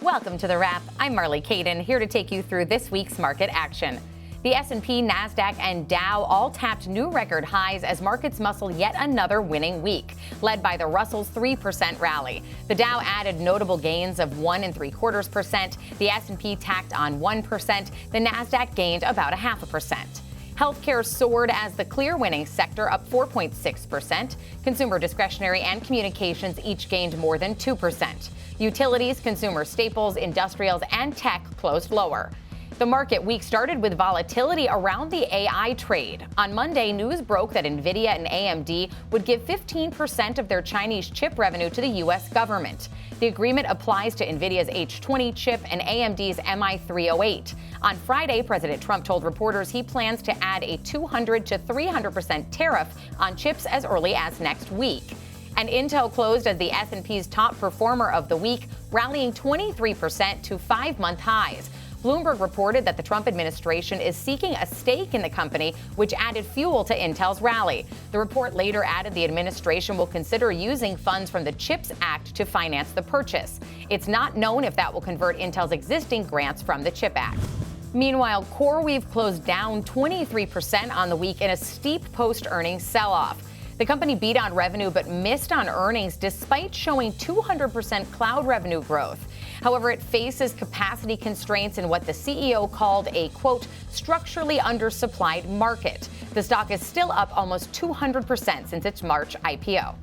Welcome to The Wrap. I'm Marley Kayden, here to take you through this week's market action. The S&P, NASDAQ, and Dow all tapped new record highs as markets muscle yet another winning week, led by the Russell's 3% rally. The Dow added notable gains of 1.75%. The S&P tacked on 1%. The NASDAQ gained about 0.5%. Healthcare soared as the clear winning sector, up 4.6%. Consumer discretionary and communications each gained more than 2%. Utilities, consumer staples, industrials, and tech closed lower. The market week started with volatility around the AI trade. On Monday, news broke that Nvidia and AMD would give 15% of their Chinese chip revenue to the U.S. government. The agreement applies to Nvidia's H20 chip and AMD's MI308. On Friday, President Trump told reporters he plans to add a 200 to 300% tariff on chips as early as next week. And Intel closed as the S&P's top performer of the week, rallying 23% to 5-month highs. Bloomberg reported that the Trump administration is seeking a stake in the company, which added fuel to Intel's rally. The report later added the administration will consider using funds from the CHIPS Act to finance the purchase. It's not known if that will convert Intel's existing grants from the CHIP Act. Meanwhile, CoreWeave closed down 23% on the week in a steep post-earnings sell-off. The company beat on revenue but missed on earnings despite showing 200% cloud revenue growth. However, it faces capacity constraints in what the CEO called a, quote, structurally undersupplied market. The stock is still up almost 200% since its March IPO.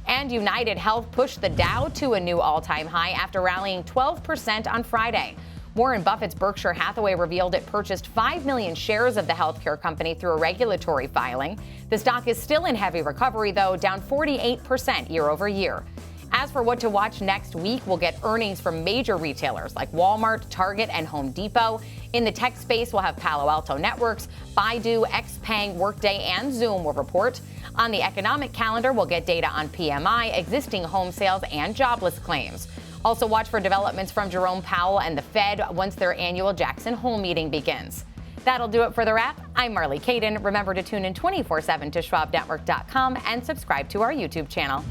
And UnitedHealth pushed the Dow to a new all-time high after rallying 12% on Friday. Warren Buffett's Berkshire Hathaway revealed it purchased 5 million shares of the healthcare company through a regulatory filing. The stock is still in heavy recovery, though, down 48% year over year. As for what to watch next week, we'll get earnings from major retailers like Walmart, Target, and Home Depot. In the tech space, we'll have Palo Alto Networks, Baidu, XPeng, Workday, and Zoom will report. On the economic calendar, we'll get data on PMI, existing home sales, and jobless claims. Also watch for developments from Jerome Powell and the Fed once their annual Jackson Hole meeting begins. That'll do it for The Wrap. I'm Marley Kayden. Remember to tune in 24/7 to SchwabNetwork.com and subscribe to our YouTube channel.